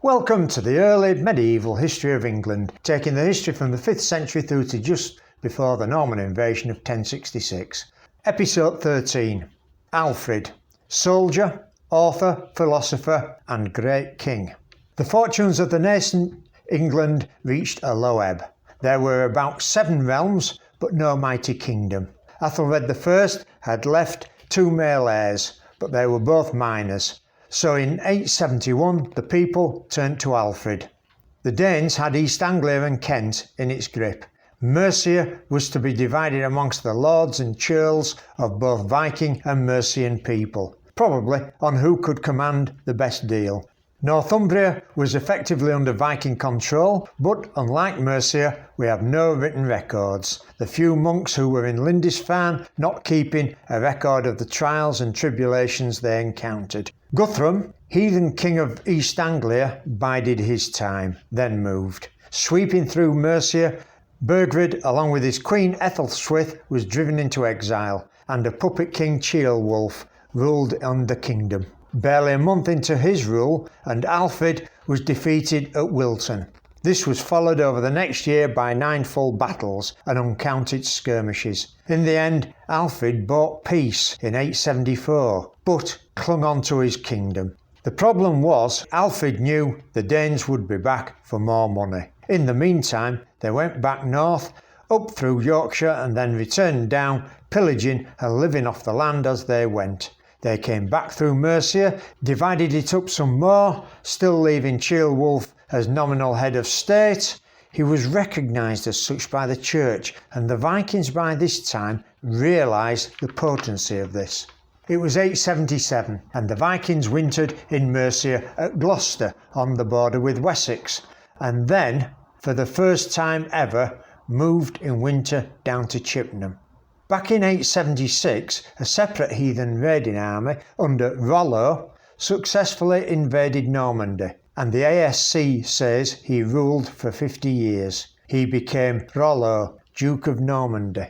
Welcome to the early medieval history of England, taking the history from the 5th century through to just before the Norman invasion of 1066. Episode 13. Alfred, soldier, author, philosopher and great king. The fortunes of the nascent England reached a low ebb. There were about 7 realms, but no mighty kingdom. Ethelred I had left 2 male heirs, but they were both minors. So in 871 the people turned to Alfred. The Danes had East Anglia and Kent in its grip. Mercia was to be divided amongst the lords and churls of both Viking and Mercian people, probably on who could command the best deal. Northumbria was effectively under Viking control, but unlike Mercia, we have no written records, the few monks who were in Lindisfarne not keeping a record of the trials and tribulations they encountered. Guthrum, heathen king of East Anglia, bided his time, then moved. Sweeping through Mercia, Burgred, along with his queen Ethelthswith, was driven into exile, and a puppet king Ceolwulf ruled on the kingdom. Barely a month into his rule, and Alfred was defeated at Wilton. This was followed over the next year by 9 full battles and uncounted skirmishes. In the end, Alfred bought peace in 874, but clung on to his kingdom. The problem was, Alfred knew the Danes would be back for more money. In the meantime, they went back north, up through Yorkshire and then returned down, pillaging and living off the land as they went. They came back through Mercia, divided it up some more, still leaving Ceolwulf as nominal head of state. He was recognised as such by the church, and the Vikings by this time realised the potency of this. It was 877, and the Vikings wintered in Mercia at Gloucester on the border with Wessex, and then, for the first time ever, moved in winter down to Chippenham. Back in 876, a separate heathen raiding army under Rollo successfully invaded Normandy, and the ASC says he ruled for 50 years. He became Rollo, Duke of Normandy.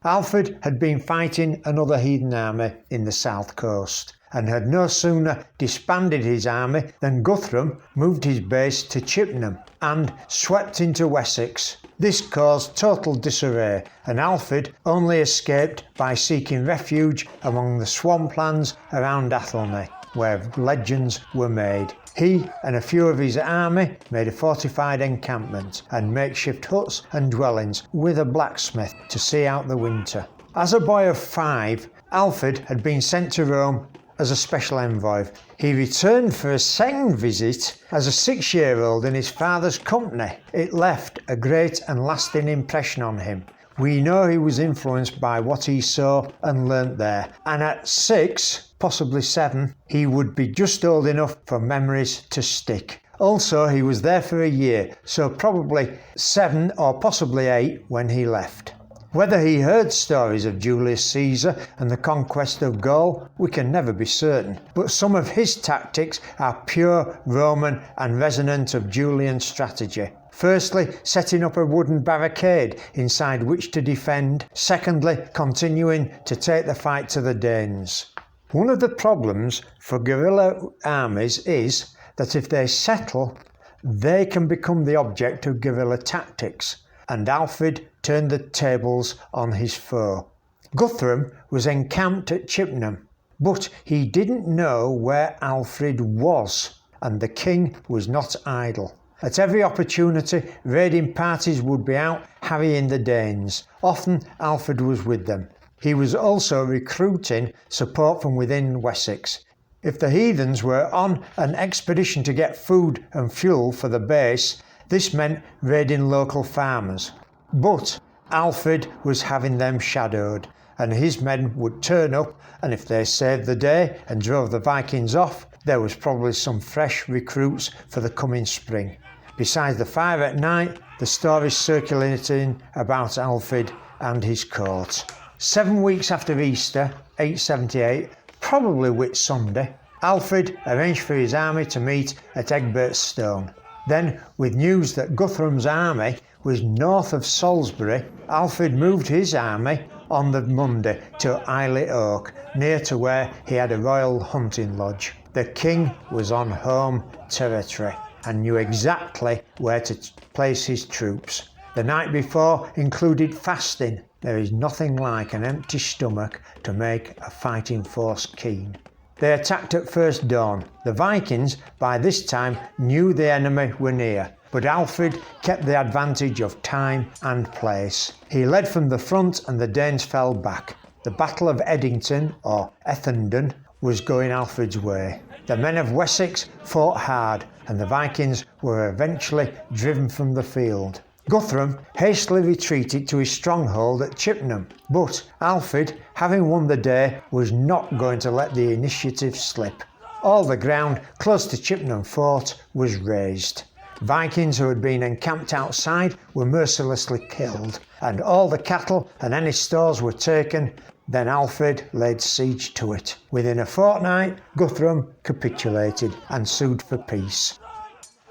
Alfred had been fighting another heathen army in the south coast, and had no sooner disbanded his army than Guthrum moved his base to Chippenham and swept into Wessex. This caused total disarray, and Alfred only escaped by seeking refuge among the swamplands around Athelney, where legends were made. He and a few of his army made a fortified encampment and makeshift huts and dwellings with a blacksmith to see out the winter. As a boy of 5, Alfred had been sent to Rome as a special envoy. He returned for a second visit as a 6-year-old in his father's company. It left a great and lasting impression on him. We know he was influenced by what he saw and learnt there, and at 6, possibly 7, he would be just old enough for memories to stick. Also, he was there for a year, so probably 7 or possibly 8 when he left. Whether he heard stories of Julius Caesar and the conquest of Gaul, we can never be certain, but some of his tactics are pure Roman and resonant of Julian strategy. Firstly, setting up a wooden barricade inside which to defend. Secondly, continuing to take the fight to the Danes. One of the problems for guerrilla armies is that if they settle, they can become the object of guerrilla tactics, and Alfred turned the tables on his foe. Guthrum was encamped at Chippenham, but he didn't know where Alfred was, and the king was not idle. At every opportunity, raiding parties would be out harrying the Danes. Often Alfred was with them. He was also recruiting support from within Wessex. If the heathens were on an expedition to get food and fuel for the base, this meant raiding local farmers. But Alfred was having them shadowed, and his men would turn up, and if they saved the day and drove the Vikings off, there was probably some fresh recruits for the coming spring. Besides the fire at night, the stories circulating about Alfred and his court. 7 weeks after Easter, 878, probably Whit Sunday, Alfred arranged for his army to meet at Egbert's Stone. Then, with news that Guthrum's army was north of Salisbury, Alfred moved his army on the Monday to Eyre Oak, near to where he had a royal hunting lodge. The king was on home territory. and knew exactly where to place his troops. The night before included fasting. There is nothing like an empty stomach to make a fighting force keen. They attacked at first dawn. The Vikings by this time knew the enemy were near, but Alfred kept the advantage of time and place. He led from the front and the Danes fell back. The Battle of Edington, or Ethandun, was going Alfred's way. The men of Wessex fought hard, and the Vikings were eventually driven from the field. Guthrum hastily retreated to his stronghold at Chippenham, but Alfred, having won the day, was not going to let the initiative slip. All the ground close to Chippenham Fort was razed. Vikings who had been encamped outside were mercilessly killed, and all the cattle and any stores were taken. Then Alfred laid siege to it. Within a fortnight, Guthrum capitulated and sued for peace.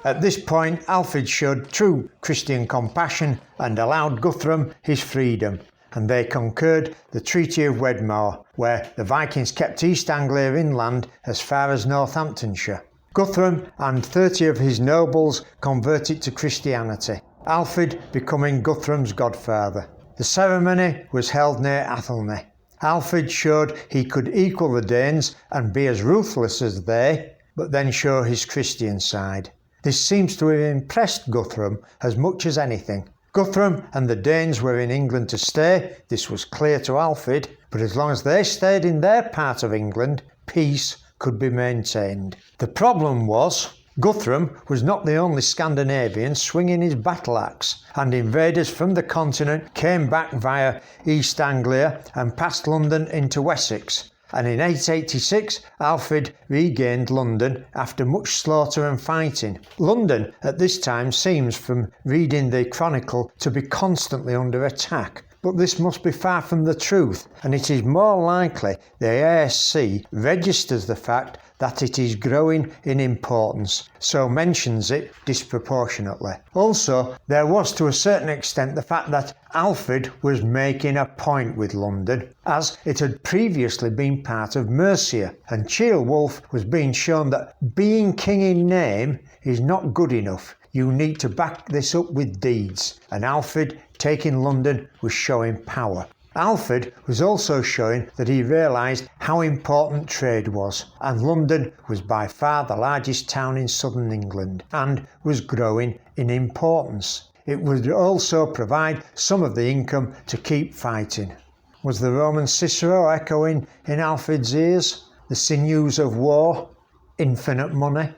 At this point, Alfred showed true Christian compassion and allowed Guthrum his freedom, and they concurred the Treaty of Wedmore, where the Vikings kept East Anglia inland as far as Northamptonshire. Guthrum and 30 of his nobles converted to Christianity, Alfred becoming Guthrum's godfather. The ceremony was held near Athelney. Alfred showed he could equal the Danes and be as ruthless as they, but then show his Christian side. This seems to have impressed Guthrum as much as anything. Guthrum and the Danes were in England to stay, this was clear to Alfred, but as long as they stayed in their part of England, peace could be maintained. The problem was, Guthrum was not the only Scandinavian swinging his battle axe, and invaders from the continent came back via East Anglia and past London into Wessex. And in 886 Alfred regained London after much slaughter and fighting. London at this time seems, from reading the Chronicle, to be constantly under attack. But this must be far from the truth, and it is more likely the ASC registers the fact that it is growing in importance, so mentions it disproportionately. Also, there was to a certain extent the fact that Alfred was making a point with London, as it had previously been part of Mercia, and Ceolwulf was being shown that being king in name is not good enough. You need to back this up with deeds, and Alfred taking London was showing power. Alfred was also showing that he realised how important trade was, and London was by far the largest town in southern England and was growing in importance. It would also provide some of the income to keep fighting. Was the Roman Cicero echoing in Alfred's ears? The sinews of war? Infinite money?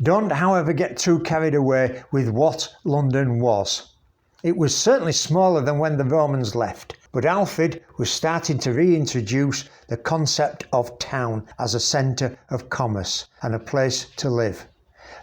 Don't, however, get too carried away with what London was. It was certainly smaller than when the Romans left, but Alfred was starting to reintroduce the concept of town as a centre of commerce and a place to live.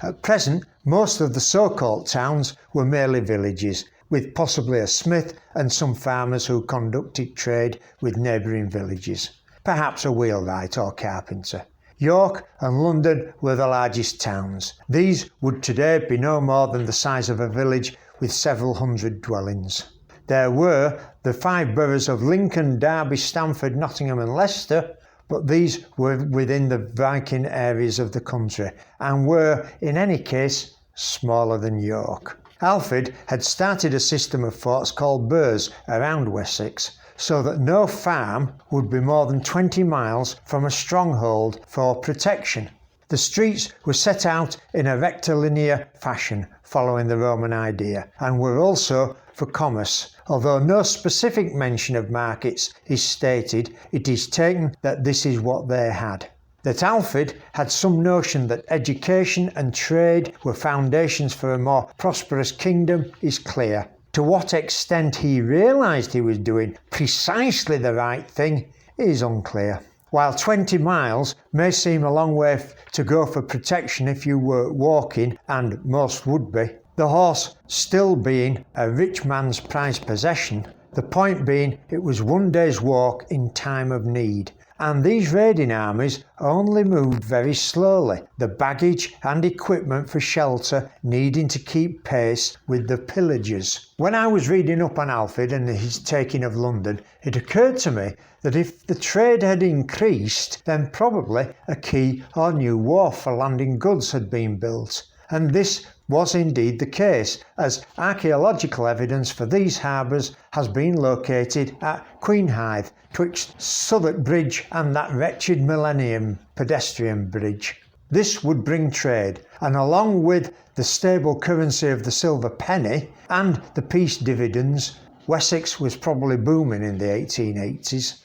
At present, most of the so-called towns were merely villages, with possibly a smith and some farmers who conducted trade with neighbouring villages, perhaps a wheelwright or carpenter. York and London were the largest towns. These would today be no more than the size of a village with several hundred dwellings. There were the 5 boroughs of Lincoln, Derby, Stamford, Nottingham and Leicester, but these were within the Viking areas of the country and were, in any case, smaller than York. Alfred had started a system of forts called burhs around Wessex, so that no farm would be more than 20 miles from a stronghold for protection. The streets were set out in a rectilinear fashion, following the Roman idea, and were also for commerce. Although no specific mention of markets is stated, it is taken that this is what they had. That Alfred had some notion that education and trade were foundations for a more prosperous kingdom is clear. To what extent he realised he was doing precisely the right thing is unclear. While 20 miles may seem a long way to go for protection if you were walking, and most would be, the horse still being a rich man's prized possession, the point being it was one day's walk in time of need. And these raiding armies only moved very slowly, the baggage and equipment for shelter needing to keep pace with the pillagers. When I was reading up on Alfred and his taking of London, it occurred to me that if the trade had increased, then probably a quay or new wharf for landing goods had been built, and this was indeed the case, as archaeological evidence for these harbours has been located at Queenhithe, twixt Southwark Bridge and that wretched Millennium pedestrian bridge. This would bring trade, and along with the stable currency of the silver penny and the peace dividends, Wessex was probably booming in the 1880s.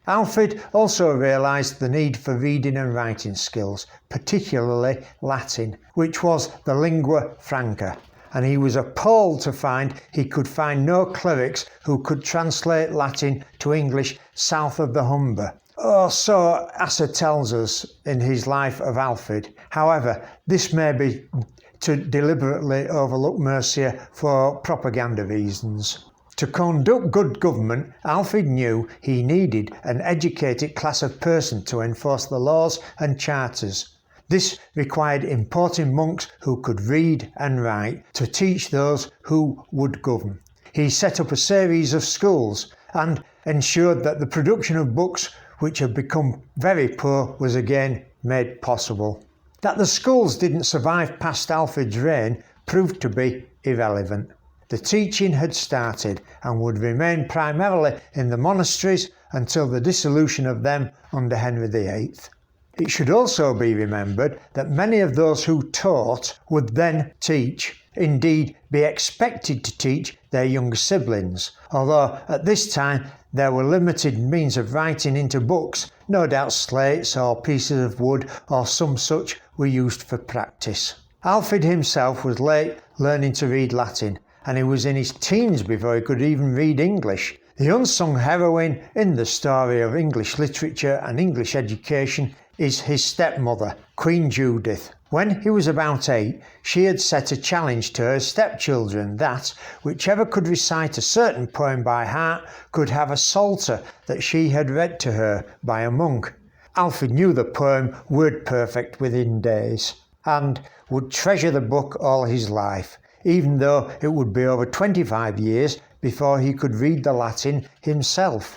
Alfred also realised the need for reading and writing skills, particularly Latin, which was the lingua franca, and he was appalled to find he could find no clerics who could translate Latin to English south of the Humber. Or so Asser tells us in his Life of Alfred. However, this may be to deliberately overlook Mercia for propaganda reasons. To conduct good government, Alfred knew he needed an educated class of person to enforce the laws and charters. This required importing monks who could read and write to teach those who would govern. He set up a series of schools and ensured that the production of books, which had become very poor, was again made possible. That the schools didn't survive past Alfred's reign proved to be irrelevant. The teaching had started and would remain primarily in the monasteries until the dissolution of them under Henry VIII. It should also be remembered that many of those who taught would then teach, indeed be expected to teach, their younger siblings, although at this time there were limited means of writing into books. No doubt slates or pieces of wood or some such were used for practice. Alfred himself was late learning to read Latin, and he was in his teens before he could even read English. The unsung heroine in the story of English literature and English education is his stepmother, Queen Judith. When he was about 8, she had set a challenge to her stepchildren that whichever could recite a certain poem by heart could have a psalter that she had read to her by a monk. Alfred knew the poem word perfect within days, and would treasure the book all his life, even though it would be over 25 years before he could read the Latin himself.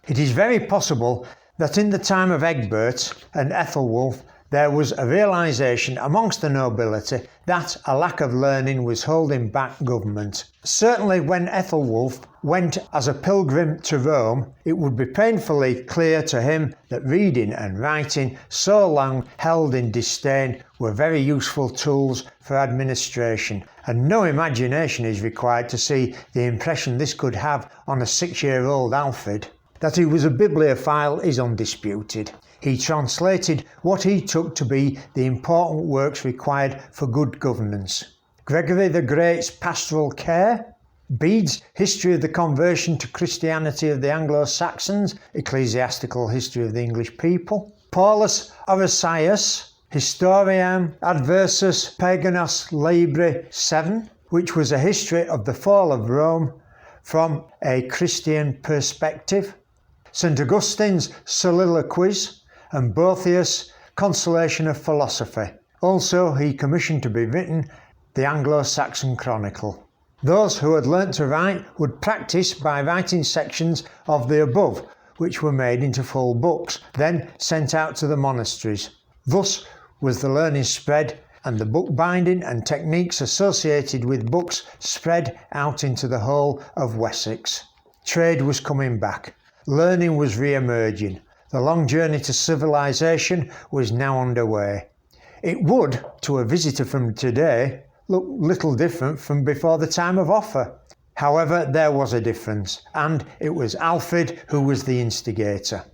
It is very possible that in the time of Egbert and Ethelwulf there was a realisation amongst the nobility that a lack of learning was holding back government. Certainly when Ethelwulf went as a pilgrim to Rome, it would be painfully clear to him that reading and writing, so long held in disdain, were very useful tools for administration, and no imagination is required to see the impression this could have on a 6-year-old Alfred. That he was a bibliophile is undisputed. He translated what he took to be the important works required for good governance. Gregory the Great's Pastoral Care, Bede's History of the Conversion to Christianity of the Anglo-Saxons, Ecclesiastical History of the English People, Paulus Orosius, Historiam Adversus Paganos Libri 7, which was a history of the fall of Rome from a Christian perspective, St. Augustine's Soliloquies, and Boethius' Consolation of Philosophy. Also, he commissioned to be written the Anglo-Saxon Chronicle. Those who had learnt to write would practice by writing sections of the above, which were made into full books, then sent out to the monasteries. Thus was the learning spread, and the bookbinding and techniques associated with books spread out into the whole of Wessex. Trade was coming back. Learning was re-emerging. The long journey to civilization was now underway. It would, to a visitor from today, look little different from before the time of Offa. However, there was a difference, and it was Alfred who was the instigator.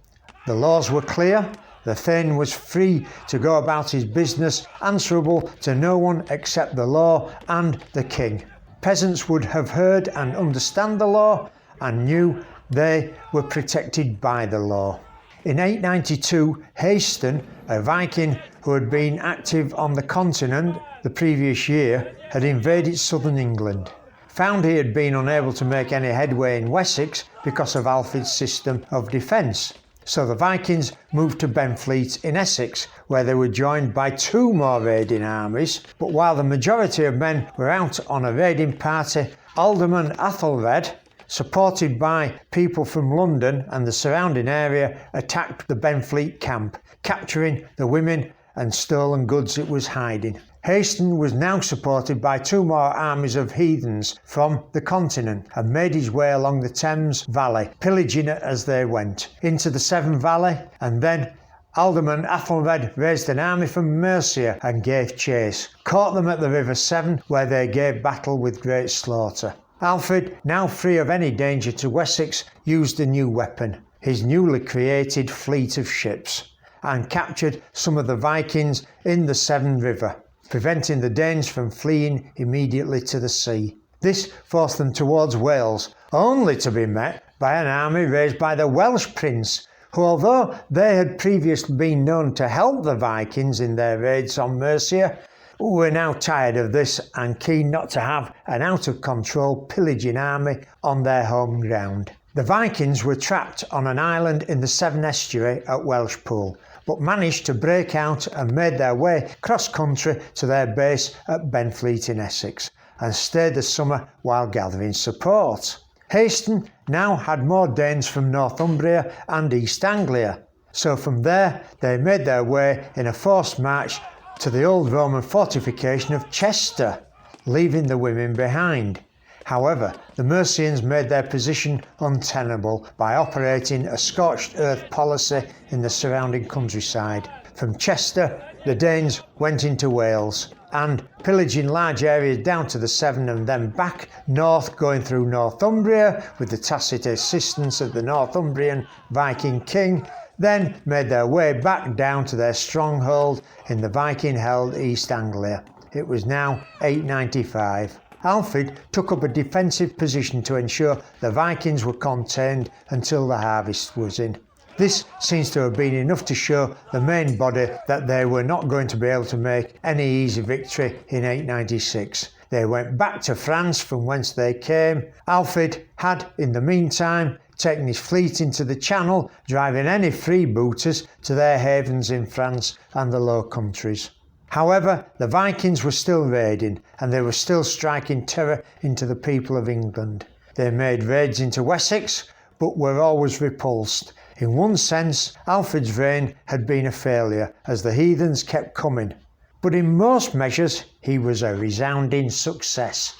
The laws were clear. The Thane was free to go about his business, answerable to no one except the law and the king. Peasants would have heard and understand the law, and knew they were protected by the law. In 892, Haston, a Viking who had been active on the continent the previous year, had invaded southern England. Found he had been unable to make any headway in Wessex because of Alfred's system of defence. So the Vikings moved to Benfleet in Essex, where they were joined by 2 more raiding armies. But while the majority of men were out on a raiding party, Alderman Athelred, supported by people from London and the surrounding area, attacked the Benfleet camp, capturing the women and stolen goods it was hiding. Haston was now supported by 2 more armies of heathens from the continent and made his way along the Thames Valley, pillaging it as they went, into the Severn Valley, and then Alderman Athelred raised an army from Mercia and gave chase, caught them at the River Severn, where they gave battle with great slaughter. Alfred, now free of any danger to Wessex, used a new weapon, his newly created fleet of ships, and captured some of the Vikings in the Severn River, preventing the Danes from fleeing immediately to the sea. This forced them towards Wales, only to be met by an army raised by the Welsh prince, who, although they had previously been known to help the Vikings in their raids on Mercia, were now tired of this and keen not to have an out-of-control pillaging army on their home ground. The Vikings were trapped on an island in the Severn estuary at Welshpool, but managed to break out and made their way cross-country to their base at Benfleet in Essex, and stayed the summer while gathering support. Haston now had more Danes from Northumbria and East Anglia, so from there they made their way in a forced march to the old Roman fortification of Chester, leaving the women behind. However, the Mercians made their position untenable by operating a scorched earth policy in the surrounding countryside. From Chester, the Danes went into Wales, and pillaging large areas down to the Severn and then back north, going through Northumbria with the tacit assistance of the Northumbrian Viking king, then made their way back down to their stronghold in the Viking-held East Anglia. It was now 895. Alfred took up a defensive position to ensure the Vikings were contained until the harvest was in. This seems to have been enough to show the main body that they were not going to be able to make any easy victory in 896. They went back to France from whence they came. Alfred had, in the meantime, taken his fleet into the Channel, driving any freebooters to their havens in France and the Low Countries. However, the Vikings were still raiding, and they were still striking terror into the people of England. They made raids into Wessex, but were always repulsed. In one sense, Alfred's reign had been a failure, as the heathens kept coming. But in most measures, he was a resounding success.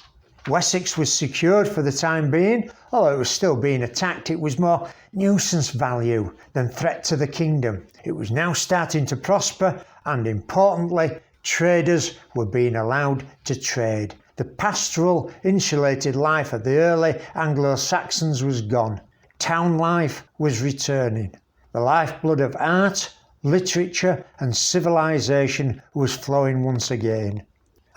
Wessex was secured for the time being. Although it was still being attacked, it was more nuisance value than threat to the kingdom. It was now starting to prosper, and importantly, traders were being allowed to trade. The pastoral, insulated life of the early Anglo-Saxons was gone. Town life was returning. The lifeblood of art, literature and civilization was flowing once again.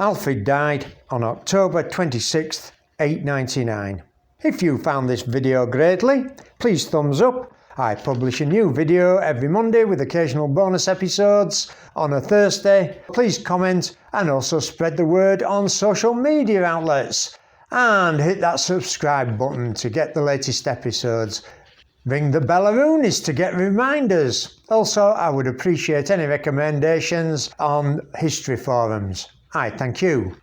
Alfred died on October 26, 899. If you found this video greatly, please thumbs up. I publish a new video every Monday with occasional bonus episodes on a Thursday. Please comment and also spread the word on social media outlets. And hit that subscribe button to get the latest episodes. Ring the bellaroonies to get reminders. Also, I would appreciate any recommendations on history forums. Thank you.